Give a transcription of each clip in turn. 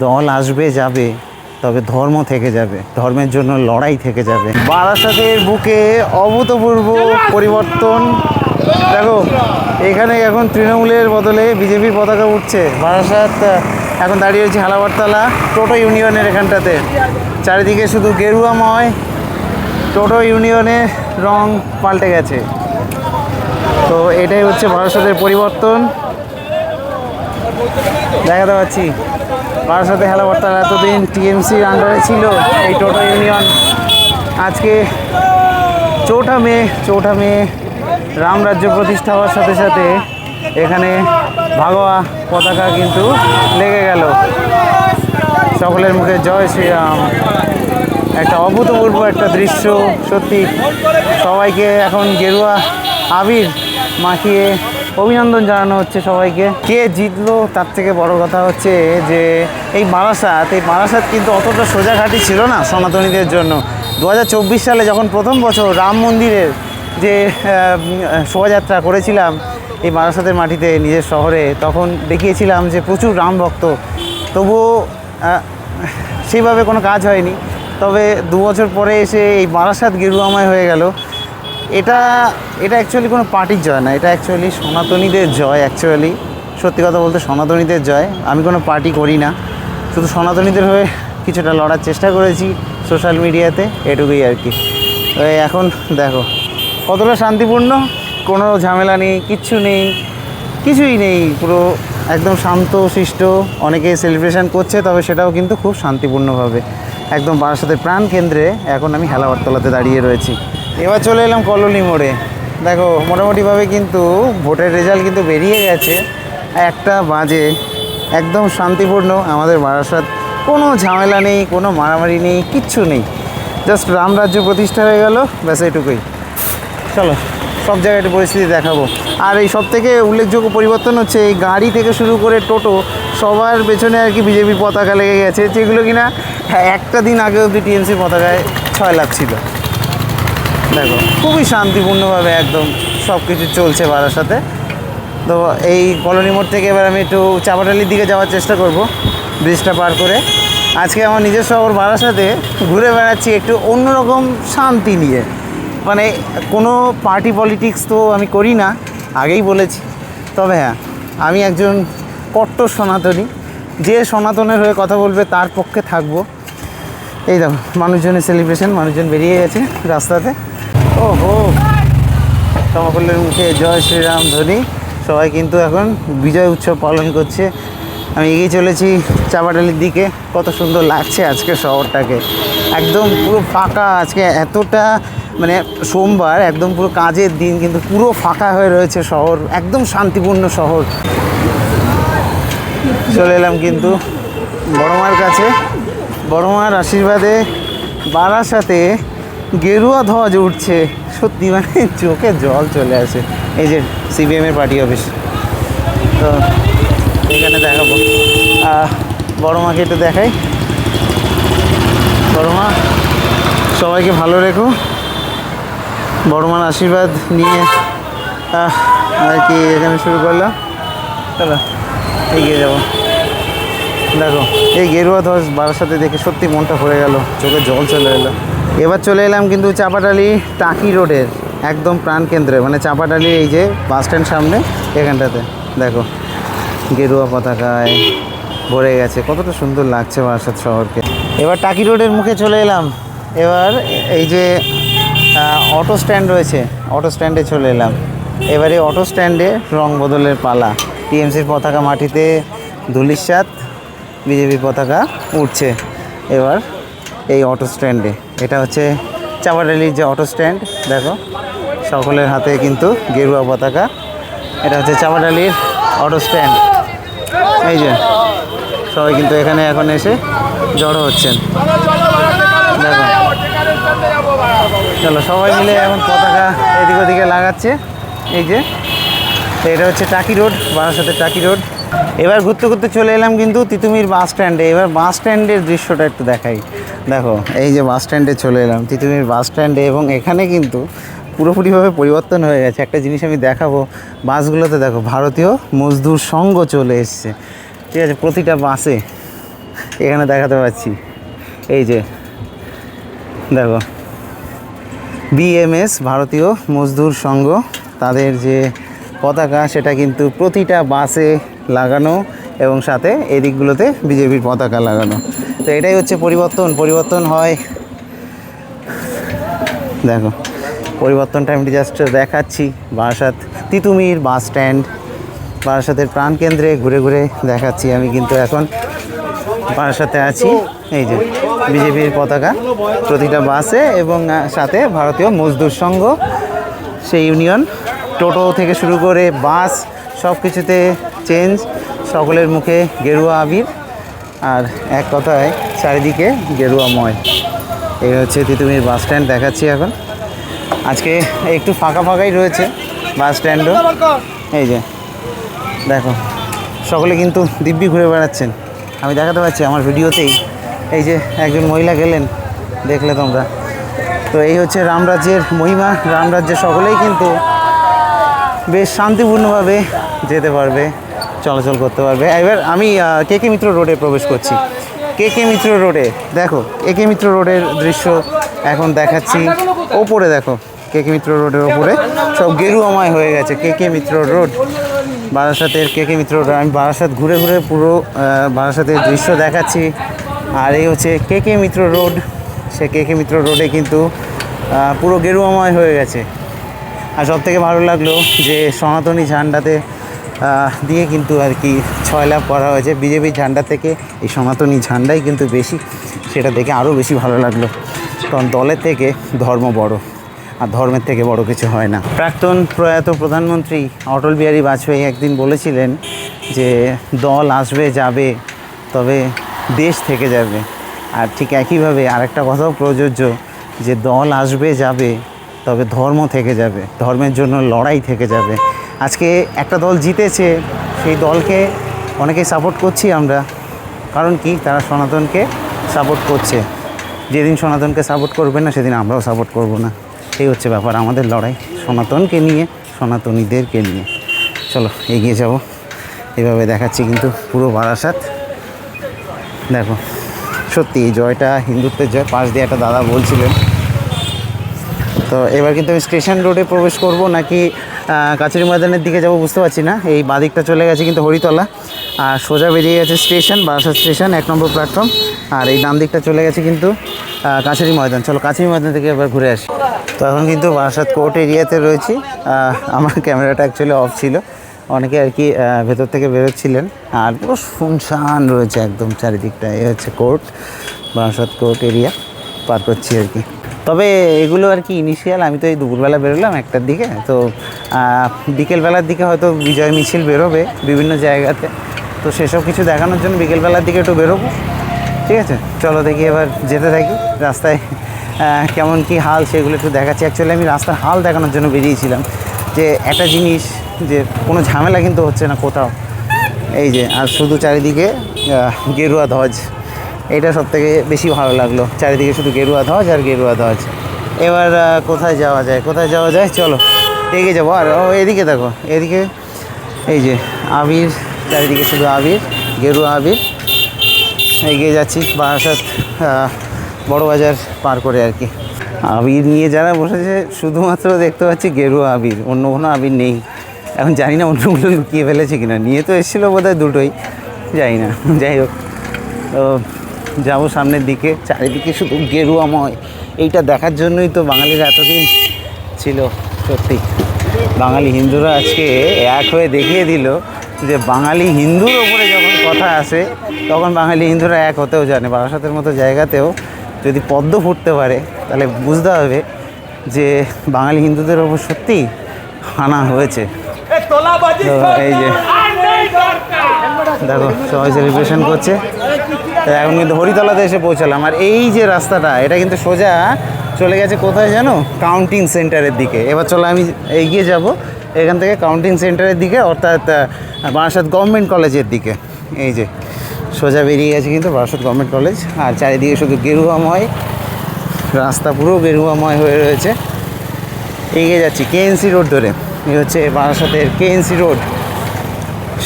দল আসবে যাবে, তবে ধর্ম থেকে যাবে, ধর্মের জন্য লড়াই থেকে যাবে। বারাসাতের বুকে অভূতপূর্ব পরিবর্তন। দেখো এখানে এখন তৃণমূলের বদলে বিজেপির পতাকা উঠছে। বারাসাত এখন দাঁড়িয়ে রয়েছে হালাবারতলা টোটো ইউনিয়নের এখানটাতে। চারিদিকে শুধু গেরুয়াময়, টোটো ইউনিয়নের রং পাল্টে গেছে। তো এটাই হচ্ছে বারাসাতের পরিবর্তন। দেখাতে পাচ্ছি বারাসাতে হালাবারতলা এতদিন টিএমসির আন্ডারে ছিল এই টোটো ইউনিয়ন। আজকে চৌঠা মে রামরাজ্য প্রতিষ্ঠা হওয়ার সাথে সাথে এখানে ভাগোয়া পতাকা কিন্তু লেগে গেল। সকলের মুখে জয় শ্রীরাম। একটা অভূতপূর্ব একটা দৃশ্য সত্যি। সবাইকে এখন গেরুয়া আবির মাখিয়ে অভিনন্দন জানানো হচ্ছে সবাইকে। কে জিতলো তার থেকে বড় কথা হচ্ছে যে এই বারাসাত কিন্তু অতটা সোজাঘাটি ছিল না সনাতনীদের জন্য। 2024 সালে যখন প্রথম বছর রাম মন্দিরের যে শোভাযাত্রা করেছিলাম এই বারাসাতের মাটিতে নিজের শহরে, তখন দেখিয়েছিলাম যে প্রচুর রাম ভক্ত, তবুও সেইভাবে কোনো কাজ হয়নি। তবে 2 বছর পরে এসে এই বারাসাত গেরুয়াময় হয়ে গেল। এটা অ্যাকচুয়ালি কোনো পার্টির জয় না, এটা অ্যাকচুয়ালি সনাতনীদের জয়। অ্যাকচুয়ালি সত্যি কথা বলতে সনাতনীদের জয়। আমি কোনো পার্টি করি না, শুধু সনাতনীদের হয়ে কিছুটা লড়ার চেষ্টা করেছি সোশ্যাল মিডিয়াতে, এটুকুই আর কি। এখন দেখো কতটা শান্তিপূর্ণ, কোনো ঝামেলা নেই, কিছুই নেই, পুরো একদম শান্ত শিষ্ট। অনেকে সেলিব্রেশন করছে, তবে সেটাও কিন্তু খুব শান্তিপূর্ণভাবে। একদম বারাসাতের প্রাণ কেন্দ্রে এখন আমি হালাবারতলাতে দাঁড়িয়ে রয়েছি। এবার চলে এলাম কলোনি মোড়ে। দেখো মোটামুটিভাবে কিন্তু ভোটের রেজাল্ট কিন্তু বেরিয়ে গেছে। 1টা বাজে, একদম শান্তিপূর্ণ আমাদের বারাসাত। কোনো ঝামেলা নেই, কোনো মারামারি নেই, কিচ্ছু নেই। জাস্ট রামরাজ্য প্রতিষ্ঠা হয়ে গেল, ব্যাস এটুকুই। চলো সব জায়গায় একটু পরিস্থিতি দেখাবো। আর এই সব থেকে উল্লেখযোগ্য পরিবর্তন হচ্ছে এই গাড়ি থেকে শুরু করে টোটো সবার পেছনে আর কি বিজেপির পতাকা লেগে গেছে, যেগুলো কিনা একটা দিন আগে অবধি টিএমসির পতাকায় 6 লাখ ছিল। দেখো খুবই শান্তিপূর্ণভাবে একদম সব কিছু চলছে বারাসাতে। তো এই কলোনি মোড় থেকে এবার আমি একটু চাপাটালির দিকে যাওয়ার চেষ্টা করব, ব্রিজটা পার করে। আজকে আমার নিজের শহর বারাসাতে ঘুরে বেড়াচ্ছি একটু অন্যরকম শান্তি নিয়ে। মানে কোনো পার্টি পলিটিক্স তো আমি করি না, আগেই বলেছি। তবে হ্যাঁ, আমি একজন কট্টর সনাতনী, যে সনাতনের হয়ে কথা বলবে তার পক্ষে থাকবো। এই দেখো মানুষজনের সেলিব্রেশন, মানুষজন বেরিয়ে গেছে রাস্তাতে। ওহো, সকলের মুখে জয় শ্রীরাম ধ্বনি। সবাই কিন্তু এখন বিজয় উৎসব পালন করছে। আমি এগিয়ে চলেছি চাপাটালির দিকে। কত সুন্দর লাগছে আজকে শহরটাকে, একদম পুরো ফাঁকা। আজকে এতটা মানে সোমবার, একদম পুরো কাজের দিন, কিন্তু পুরো ফাঁকা হয়ে রয়েছে শহর, একদম শান্তিপূর্ণ শহর। চলে এলাম কিন্তু বড়মার কাছে। বড়মার আশীর্বাদে বারাসাতে গেরুয়া ধ্বজ উঠছে। সত্যি মানে চোখে জল চলে আসে। এই যে সিপিএমের পার্টি অফিস, তো এখানে দেখাবো। বড়মাকে একটু দেখাই। বড়মা সবাইকে ভালো রেখো। বড়মার আশীর্বাদ নিয়ে আর কি এখানে শুরু করলাম। চলো এগিয়ে যাবো। দেখো এই গেরুয়া ধ্বজ বারাসাতে দেখে সত্যি মনটা ভরে গেল, চোখে জল চলে এলো। এবার চলে এলাম কিন্তু চাপাটালি টাকি রোডের একদম প্রাণকেন্দ্রে, মানে চাপাটালি এই যে বাস স্ট্যান্ড সামনে এখানটাতে। দেখো গেরুয়া পতাকায় ভরে গেছে, কতটা সুন্দর লাগছে বারাসাত শহরকে। এবার টাকি রোডের মুখে চলে এলাম। এবার এই যে অটো স্ট্যান্ড রয়েছে, অটো স্ট্যান্ডে চলে এলাম। এবারে অটো স্ট্যান্ডে রং বদলের পালা। টিএমসির পতাকা মাটিতে ধুলিস্যাৎ, বিজেপির পতাকা উঠছে এবার এই অটো স্ট্যান্ডে। এটা হচ্ছে চাপাটালির যে অটো স্ট্যান্ড। দেখো সকলের হাতে কিন্তু গেরুয়া পতাকা। এটা হচ্ছে চাপাটালির অটো স্ট্যান্ড। এই যে সবাই কিন্তু এখানে এখন এসে জড়ো হচ্ছেন। দেখো চলো সবাই মিলে এখন পতাকা এদিক ওদিকে লাগাচ্ছে। এই যে এটা হচ্ছে টাকি রোড, বারাসাতের টাকি রোড। এবার ঘুরতে ঘুরতে চলে এলাম কিন্তু তিতুমির বাস স্ট্যান্ডে। এবার বাস স্ট্যান্ডের দৃশ্যটা একটু দেখাই। দেখো এই যে বাস স্ট্যান্ডে চলে এলাম, তিতুমির বাস স্ট্যান্ডে, এবং এখানে কিন্তু পুরোপুরিভাবে পরিবর্তন হয়ে গেছে। একটা জিনিস আমি দেখাবো, বাসগুলোতে দেখো ভারতীয় মজদুর সংঘ চলে এসছে। ঠিক আছে, প্রতিটা বাসে এখানে দেখাতে পাচ্ছি, এই যে দেখো বিএমএস ভারতীয় মজদুর সংঘ, তাদের যে পতাকা সেটা কিন্তু প্রতিটা বাসে লাগানো এবং সাথে এদিকগুলোতে বিজেপির পতাকা লাগানো। তো এটাই হচ্ছে পরিবর্তন হয়। দেখো পরিবর্তনটা আমি জাস্ট দেখাচ্ছি। বারাসাত তিতুমির বাস স্ট্যান্ড, বারাসাতের প্রাণকেন্দ্রে ঘুরে ঘুরে দেখাচ্ছি। আমি কিন্তু এখন বারাসাতে আছি। এই যে বিজেপির পতাকা প্রতিটা বাসে এবং সাথে ভারতীয় মজদুর সংঘ, সেই ইউনিয়ন, টোটো থেকে শুরু করে বাস সব কিছুতে চেঞ্জ, সকলের মুখে গেরুয়া আবির, আর এক কথায় চারিদিকে গেরুয়াময়। এই হচ্ছে তিতুমির বাস স্ট্যান্ড দেখাচ্ছি এখন। আজকে একটু ফাঁকাই রয়েছে বাস স্ট্যান্ডও। এই যে দেখো সকলে কিন্তু দিব্যি ঘুরে বেড়াচ্ছেন, আমি দেখাতে পাচ্ছি আমার ভিডিওতেই। এই যে একজন মহিলা গেলেন, দেখলে তোমরা। তো এই হচ্ছে রামরাজ্যের মহিমা। রামরাজ্যে সকলেই কিন্তু বেশ শান্তিপূর্ণভাবে যেতে পারবে, চলাচল করতে পারবে। এবার আমি কে মিত্র রোডে প্রবেশ করছি। কে মিত্র রোডে দেখো, কে মিত্র রোডের দৃশ্য এখন দেখাচ্ছি। ওপরে দেখো কে মিত্র রোডের ওপরে সব গেরুয়াময় হয়ে গেছে। কে মিত্র রোড, বারাসাতের কে মিত্র রোড। আমি বারাসাত ঘুরে ঘুরে পুরো বারাসাতের দৃশ্য দেখাচ্ছি। আর এই হচ্ছে কে মিত্র রোড। সে কে মিত্র রোডে কিন্তু পুরো গেরুয়াময় হয়ে গেছে। আর সবথেকে ভালো লাগলো যে সনাতনী ঝান্ডাতে দিয়ে কিন্তু আর কি ছয়লাভ করা হয়েছে। বিজেপির ঝান্ডা থেকে এই সনাতনী ঝান্ডাই কিন্তু বেশি, সেটা দেখে আরও বেশি ভালো লাগলো। কারণ দলের থেকে ধর্ম বড়, আর ধর্মের থেকে বড় কিছু হয় না। প্রাক্তন প্রয়াত প্রধানমন্ত্রী অটল বিহারী বাজপেয়ী একদিন বলেছিলেন যে দল আসবে যাবে, তবে দেশ থেকে যাবে। আর ঠিক একইভাবে আরেকটা কথাও প্রযোজ্য, যে দল আসবে যাবে তবে ধর্ম থেকে যাবে, ধর্মের জন্য লড়াই থেকে যাবে। আজকে একটা দল জিতেছে, সেই দলকে অনেকেই সাপোর্ট করছি আমরা। কারণ কি, তারা সনাতনকে সাপোর্ট করছে। যেদিন সনাতনকে সাপোর্ট করবে না সেদিন আমরাও সাপোর্ট করব না। এই হচ্ছে ব্যাপার, আমাদের লড়াই সনাতনকে নিয়ে, সনাতনীদেরকে নিয়ে। চলো এগিয়ে যাব। এভাবে দেখাচ্ছি কিন্তু পুরো বারাসাত। দেখো সত্যি এই জয়টা হিন্দুত্বের জয়। পাশ দিয়ে একটা দাদা বলছিলেন। তো এবার কিন্তু আমি স্টেশন রোডে প্রবেশ করব নাকি কাছারি ময়দানের দিকে যাব বুঝতে পারছি না। এই বাদিকটা চলে গেছে কিন্তু হরিতলা, আর সোজা বেরিয়ে গেছে স্টেশন, বারাসাত স্টেশন 1 নম্বর প্ল্যাটফর্ম। আর এই ডান দিকটা চলে গেছে কিন্তু কাছারি ময়দান। চলো কাছারি ময়দান থেকে এবার ঘুরে আসি। তো এখন কিন্তু বারাসাত কোর্ট এরিয়াতে রয়েছি। আমার ক্যামেরাটা অ্যাকচুয়ালি অফ ছিল, অনেকে আর কি ভেতর থেকে বেরোচ্ছিলেন। আর পুরো শুনশান রয়েছে একদম চারিদিকটা। এই হচ্ছে court, Barasat court area per করছি আর কি। তবে এগুলো আর কি ইনিশিয়াল। আমি তো এই দুপুরবেলা বেরোলাম 1টার দিকে, তো বিকেলবেলার দিকে হয়তো বিজয় মিছিল বেরোবে বিভিন্ন জায়গাতে। তো সেসব কিছু দেখানোর জন্য বিকেলবেলার দিকে একটু বেরোবো। ঠিক আছে, চলো দেখি এবার যেতে থাকি। রাস্তায় কেমন কি হাল সেগুলো একটু দেখাচ্ছি। অ্যাকচুয়ালি আমি রাস্তার হাল দেখানোর জন্য বেরিয়েছিলাম, যে একটা জিনিস, যে কোনো ঝামেলা কিন্তু হচ্ছে না কোথাও। এই যে, আর শুধু চারিদিকে গেরুয়া ধ্বজ, এটা সবথেকে বেশি ভালো লাগলো। চারিদিকে শুধু গেরুয়া ধ্বজ আর গেরুয়া ধ্বজ। এবার কোথায় যাওয়া যায়, চলো এগিয়ে যাবো। আর এদিকে দেখো, এদিকে এই যে আবির, চারিদিকে শুধু আবির, গেরুয়া আবির। এগিয়ে যাচ্ছি বারাসাত বড় বাজার পার করে আর কি। আবির নিয়ে যারা বসেছে শুধুমাত্র দেখতে পাচ্ছি গেরুয়া আবির, অন্য কোনো আবির নেই। এখন জানি না অন্যগুলো লুকিয়ে ফেলেছে কিনা, নিয়ে তো এসেছিলো বোধহয় দুটোই, জানি না। যাই হোক, তো যাবো সামনের দিকে। চারিদিকে শুধু গেরুয়াময়। এইটা দেখার জন্যই তো বাঙালিরা এতদিন ছিল। সত্যি বাঙালি হিন্দুরা আজকে এক হয়ে দেখিয়ে দিল যে বাঙালি হিন্দুর ওপরে যখন কথা আসে তখন বাঙালি হিন্দুরা এক হতেও জানে। বারাসাতের মতো জায়গাতেও যদি পদ্ম ফুটতে পারে তাহলে বুঝতে হবে যে বাঙালি হিন্দুদের ওপর সত্যি হানা হয়েছে। তো এই যে দেখো সবাই সেলিব্রেশন করছে। এখন কিন্তু হরিতলাতে এসে পৌঁছালাম। আর এই যে রাস্তাটা, এটা কিন্তু সোজা চলে গেছে কোথায় জানো, কাউন্টিং সেন্টারের দিকে। এবার চলো আমি এগিয়ে যাব এখান থেকে কাউন্টিং সেন্টারের দিকে, অর্থাৎ বারাসাত গভর্নমেন্ট কলেজের দিকে। এই যে সোজা বেরিয়ে গেছে কিন্তু বারাসাত গভর্নমেন্ট কলেজ। আর চারিদিকে শুধু গেরুয়াময় রাস্তা, পুরো গেরুয়াময় হয়ে রয়েছে। এগিয়ে যাচ্ছি কেএনসি রোড ধরে। এই হচ্ছে বারাসাতের কেএনসি রোড।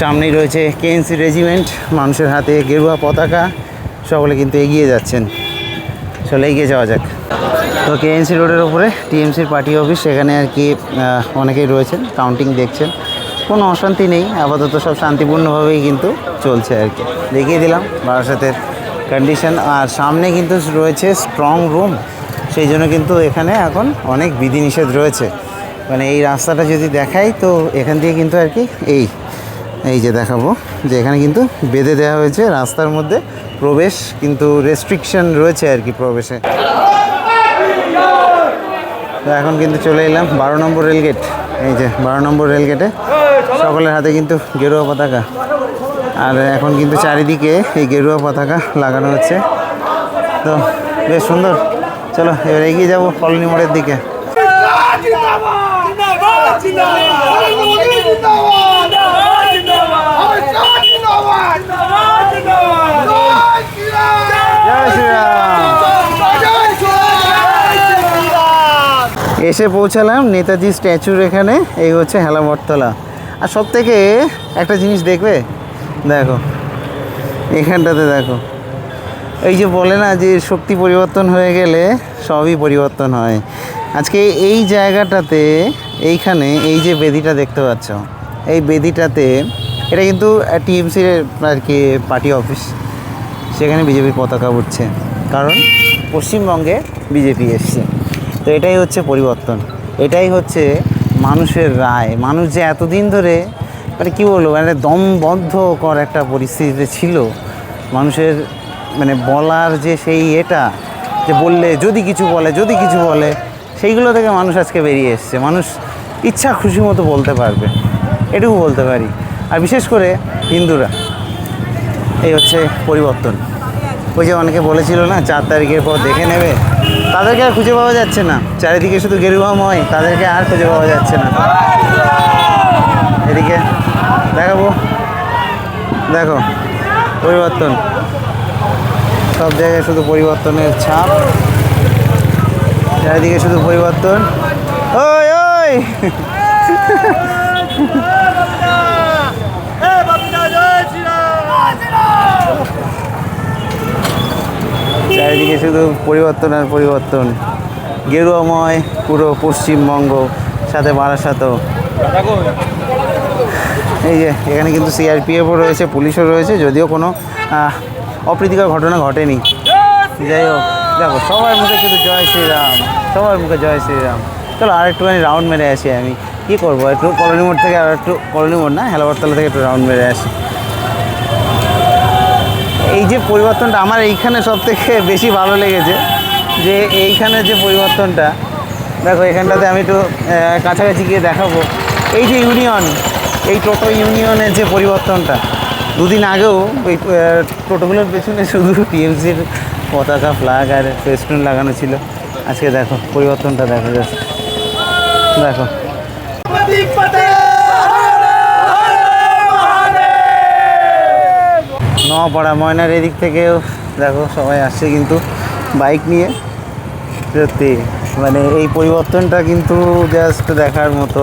সামনেই রয়েছে কেএনসি রেজিমেন্ট, মানুষের হাতে গেরুয়া পতাকা। সকলে কিন্তু এগিয়ে যাচ্ছেন। চলে এগিয়ে যাওয়া যাক। তো কেএনসি রোডের ওপরে টিএমসির পার্টি অফিস, সেখানে আর কি অনেকেই রয়েছেন, কাউন্টিং দেখছেন। কোনো অশান্তি নেই, আপাতত সব শান্তিপূর্ণভাবেই কিন্তু চলছে আর কি। দেখিয়ে দিলাম বারাসাতের কন্ডিশন। আর সামনে কিন্তু রয়েছে স্ট্রং রুম, সেই জন্য কিন্তু এখানে এখন অনেক বিধিনিষেধ রয়েছে। মানে এই রাস্তাটা যদি দেখাই তো এখান দিয়ে কিন্তু আর কি এই যে দেখাবো যে এখানে কিন্তু বেঁধে দেওয়া হয়েছে রাস্তার মধ্যে প্রবেশ, কিন্তু রেস্ট্রিকশন রয়েছে আর কি প্রবেশে। তো এখন কিন্তু চলে এলাম 12 নম্বর রেলগেট। এই যে 12 নম্বর রেলগেটে সকলের হাতে কিন্তু গেরুয়া পতাকা, আর এখন কিন্তু চারিদিকে এই গেরুয়া পতাকা লাগানো হচ্ছে। তো বেশ সুন্দর। চলো এবার এগিয়ে যাবো কলোনি মোড়ের দিকে। এসে পৌঁছালাম নেতাজি স্ট্যাচুর এখানে। এই হচ্ছে হেলাবরতলা। আর সব থেকে একটা জিনিস দেখবে, দেখো এখানটাতে দেখো, এই যে বলে না যে শক্তি পরিবর্তন হয়ে গেলে সবই পরিবর্তন হয়। আজকে এই জায়গাটাতে এইখানে এই যে বেদিটা দেখতে পাচ্ছ, এই বেদিটাতে এটা কিন্তু টিএমসির আর কি পার্টি অফিস, সেখানে বিজেপির পতাকা উঠছে, কারণ পশ্চিমবঙ্গে বিজেপি এসছে। তো এটাই হচ্ছে পরিবর্তন, এটাই হচ্ছে মানুষের রায়। মানুষ যে এতদিন ধরে মানে কী বলবো, মানে দমবদ্ধকর একটা পরিস্থিতিতে ছিল, মানুষের মানে বলার যে সেই এটা যে বললে যদি কিছু বলে সেইগুলো থেকে মানুষ আজকে বেরিয়ে এসছে। মানুষ ইচ্ছা খুশি মতো বলতে পারবে, এটুকু বলতে পারি। আর বিশেষ করে হিন্দুরা, এই হচ্ছে পরিবর্তন। ওই যে অনেকে বলেছিল না 4 তারিখের পর দেখে নেবে, তাদেরকে আর খুঁজে পাওয়া যাচ্ছে না। চারিদিকে শুধু গেরুয়াময়, তাদেরকে আর খুঁজে পাওয়া যাচ্ছে না। এদিকে দেখাবো, দেখো পরিবর্তন, সব জায়গায় শুধু পরিবর্তনের ছাপ, চারিদিকে শুধু পরিবর্তন। ওই ওই চারিদিকে শুধু পরিবর্তন আর পরিবর্তন। গেরুয়াময় পুরো পশ্চিমবঙ্গ, সাথে বারাসাতও। এই যে এখানে কিন্তু সিআরপিএফও রয়েছে, পুলিশও রয়েছে, যদিও কোনো অপ্রীতিকর ঘটনা ঘটেনি। যাই হোক, দেখো সবার মুখে শুধু জয় শ্রীরাম, সবার মুখে জয় শ্রীরাম। চলো আর একটুখানি রাউন্ড মেরে আসি। আমি কী করবো, একটু কলোনি মোড় থেকে আর একটু, কলোনি মোড় না, হেলাবরতলা থেকে একটু রাউন্ড মেরে আসি। এই যে পরিবর্তনটা আমার এইখানে সব থেকে বেশি ভালো লেগেছে, যে এইখানে যে পরিবর্তনটা দেখো, এখানটাতে আমি একটু কাছাকাছি গিয়ে দেখাবো। এই যে ইউনিয়ন, এই টোটো ইউনিয়নের যে পরিবর্তনটা, দুদিন আগেও ওই টোটোগুলোর পেছনে শুধু টিএমসির পতাকা, ফ্ল্যাগ আর ফেস্টুন লাগানো ছিল। আজকে দেখো পরিবর্তনটা দেখা যাচ্ছে, দেখো নোয়াপাড়া ময়নার এদিক থেকেও দেখো সবাই আসছে কিন্তু বাইক নিয়ে। সত্যি মানে এই পরিবর্তনটা কিন্তু জাস্ট দেখার মতো।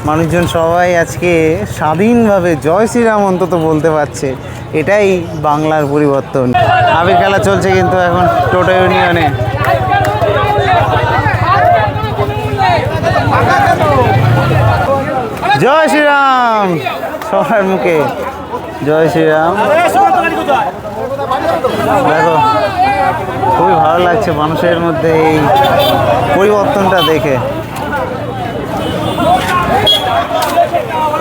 মানুষজন সবাই আজকে স্বাধীনভাবে জয় শ্রীরাম অন্তত বলতে পারছে, এটাই বাংলার পরিবর্তন। আবির খেলা চলছে কিন্তু এখন টোটো ইউনিয়নে। জয় শ্রীরাম, সবার মুখে জয় শ্রীরাম। দেখো খুবই ভালো লাগছে মানুষের মধ্যে এই পরিবর্তনটা দেখে।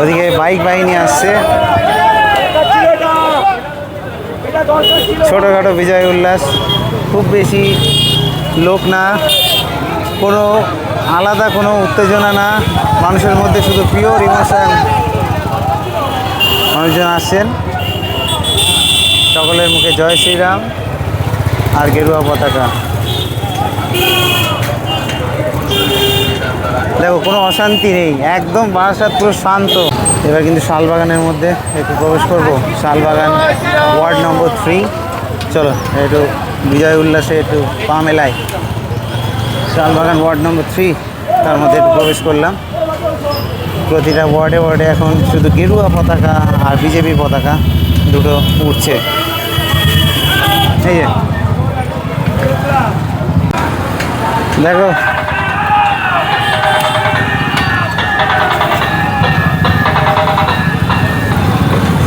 ওদিকে বাইক বাহিনী আসছে, ছোটোখাটো বিজয় উল্লাস, খুব বেশি লোক না, কোনো আলাদা কোনো উত্তেজনা না, মানুষের মধ্যে শুধু পিওর ইমোশন। মানুষজন আসছেন, সকলের মুখে জয় শ্রীরাম আর গেরুয়া পতাকা। দেখো কোনো অশান্তি নেই, একদম বারাসাত পুরো শান্ত। এবার কিন্তু শালবাগানের মধ্যে একটু প্রবেশ করবো, শালবাগান ওয়ার্ড নম্বর 3। চলো একটু বিজয় উল্লাসে একটু পা মেলাই। শালবাগান ওয়ার্ড নম্বর 3, তার মধ্যে একটু প্রবেশ করলাম। প্রতিটা ওয়ার্ডে ওয়ার্ডে এখন শুধু গেরুয়া পতাকা আর বিজেপির পতাকা দুটো উঠছে। এই যে দেখো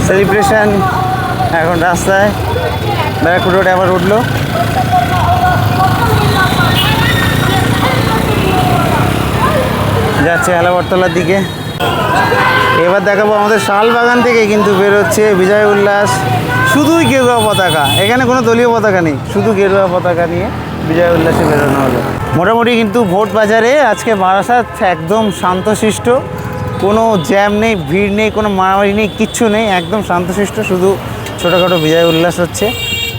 সেলিব্রেশন এখন রাস্তায় ব্যারাকপুর রোডে আবার উঠলো। যাচ্ছে আলাবরতলার দিকে। এবার দেখাবো আমাদের শালবাগান থেকে কিন্তু বেরোচ্ছে বিজয় উল্লাস, শুধুই গেরুয়া পতাকা, এখানে কোনো দলীয় পতাকা নেই, শুধু গেরুয়া পতাকা নিয়ে বিজয় উল্লাসে বেরোনো হলো। মোটামুটি কিন্তু ভোট বাজারে আজকে বারাসাত একদম শান্তশিষ্ট, কোনো জ্যাম নেই, ভিড় নেই, কোনো মারামারি নেই, কিচ্ছু নেই, একদম শান্তশিষ্ট। শুধু ছোটোখাটো বিজয় উল্লাস হচ্ছে,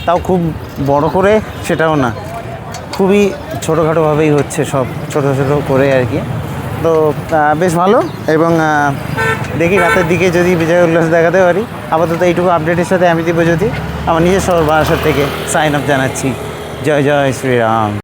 তাও খুব বড় করে সেটাও না, খুবই ছোটোখাটোভাবেই হচ্ছে, সব ছোটো ছোটো করে আর কি। তো বেশ ভালো। এবং দেখি রাতের দিকে যদি বিজয় উল্লাস দেখাতে পারি। আপাতত এইটুকু আপডেটের সাথে আমি দীপজ্যোতি আমার নিজের শহর বারাসাত থেকে সাইন আপ জানাচ্ছি। জয় জয় শ্রীরাম।